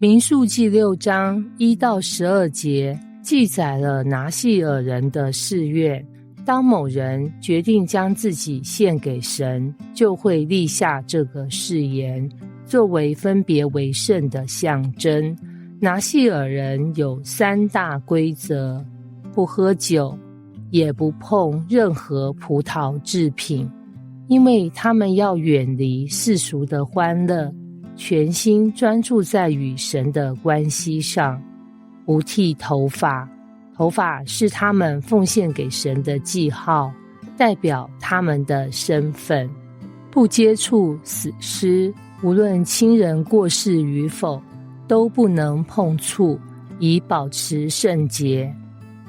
民数记6章1到12节记载了拿细尔人的誓愿，当某人决定将自己献给神，就会立下这个誓言，作为分别为圣的象征。拿细尔人有3大规则：不喝酒，也不碰任何葡萄制品，因为他们要远离世俗的欢乐，全心专注在与神的关系上。不剃头发，头发是他们奉献给神的记号，代表他们的身份。不接触死尸，无论亲人过世与否，都不能碰触，以保持圣洁。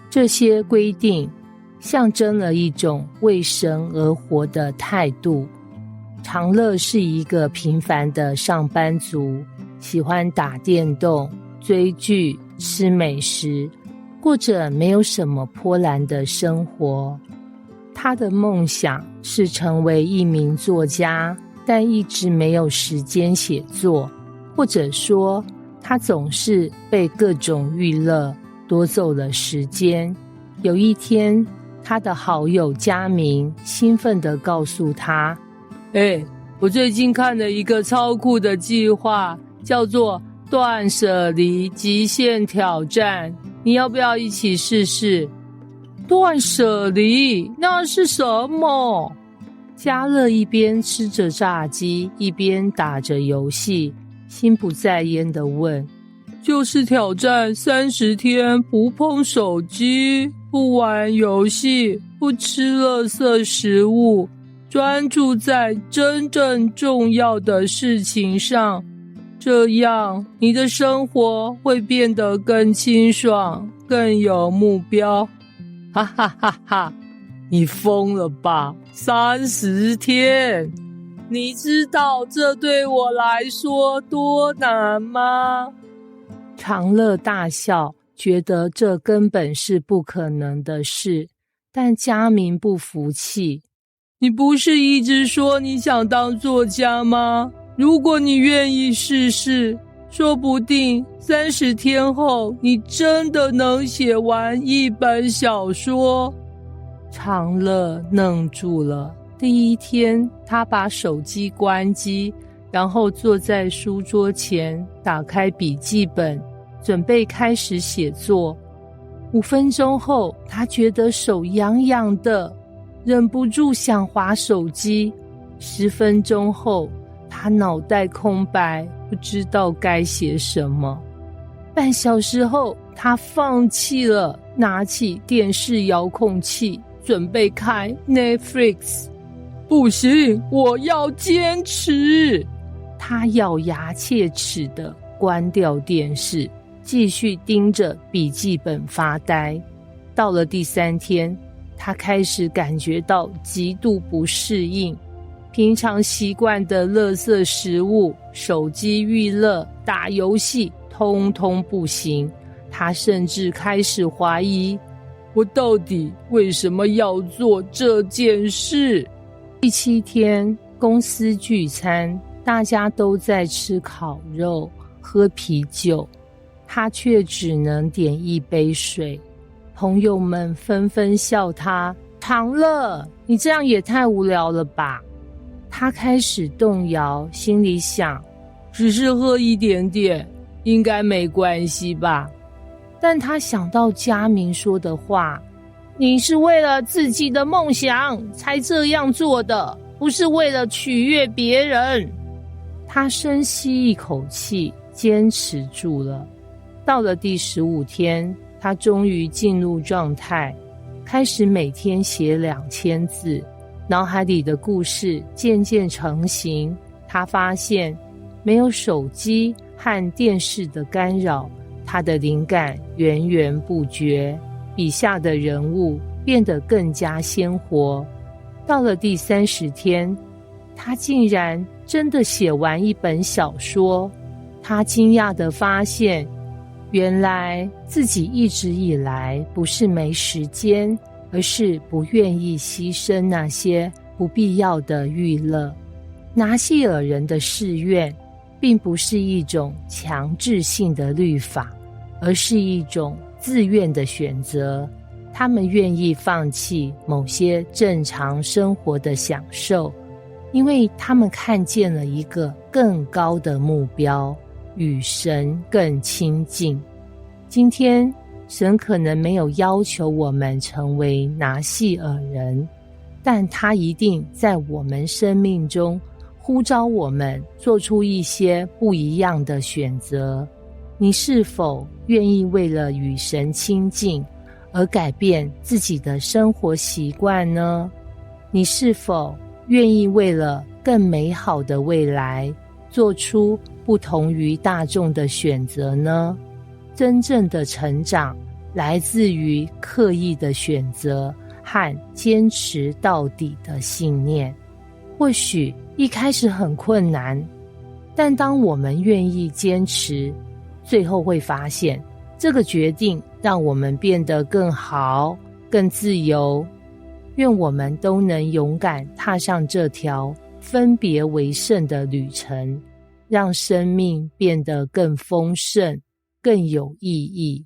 这些规定象征了一种为神而活的态度。长乐是一个平凡的上班族，喜欢打电动、追剧、吃美食，过着没有什么波澜的生活。他的梦想是成为一名作家，但一直没有时间写作，或者说他总是被各种娱乐夺走了时间。有一天，他的好友佳明兴奋地告诉他，我最近看了一个超酷的计划，叫做断舍离极限挑战，你要不要一起试试？断舍离？那是什么？嘉乐一边吃着炸鸡，一边打着游戏，心不在焉地问，就是挑战30天不碰手机，不玩游戏，不吃垃圾食物，专注在真正重要的事情上，这样你的生活会变得更清爽，更有目标。哈哈哈哈，你疯了吧？30天，你知道这对我来说多难吗？长乐大笑，觉得这根本是不可能的事，但佳明不服气。你不是一直说你想当作家吗？如果你愿意试试，说不定30天后你真的能写完一本小说。长乐愣住了。第一天，他把手机关机，然后坐在书桌前，打开笔记本，准备开始写作。5分钟后，他觉得手痒痒的，忍不住想滑手机。10分钟后，他脑袋空白，不知道该写什么。半小时后，他放弃了，拿起电视遥控器，准备开 Netflix。不行，我要坚持！他咬牙切齿地关掉电视，继续盯着笔记本发呆。到了第3天，他开始感觉到极度不适应，平常习惯的垃圾食物、手机娱乐、打游戏，通通不行。他甚至开始怀疑，我到底为什么要做这件事？第7天，公司聚餐，大家都在吃烤肉、喝啤酒，他却只能点1杯水。朋友们纷纷笑他，长乐，你这样也太无聊了吧。他开始动摇，心里想，只是喝一点点，应该没关系吧。但他想到佳明说的话，你是为了自己的梦想才这样做的，不是为了取悦别人。他深吸一口气，坚持住了。到了第15天，他终于进入状态，开始每天写2000字，脑海里的故事渐渐成型。他发现没有手机和电视的干扰，他的灵感源源不绝，笔下的人物变得更加鲜活。到了第30天，他竟然真的写完一本小说。他惊讶地发现，原来自己一直以来不是没时间，而是不愿意牺牲那些不必要的娱乐。拿细尔人的誓愿并不是一种强制性的律法，而是一种自愿的选择。他们愿意放弃某些正常生活的享受，因为他们看见了一个更高的目标，与神更亲近。今天神可能没有要求我们成为拿细耳人，但他一定在我们生命中呼召我们做出一些不一样的选择。你是否愿意为了与神亲近而改变自己的生活习惯呢？你是否愿意为了更美好的未来做出不同于大众的选择呢？真正的成长来自于刻意的选择和坚持到底的信念。或许一开始很困难，但当我们愿意坚持，最后会发现这个决定让我们变得更好、更自由。愿我们都能勇敢踏上这条分别为圣的旅程，让生命变得更丰盛、更有意义。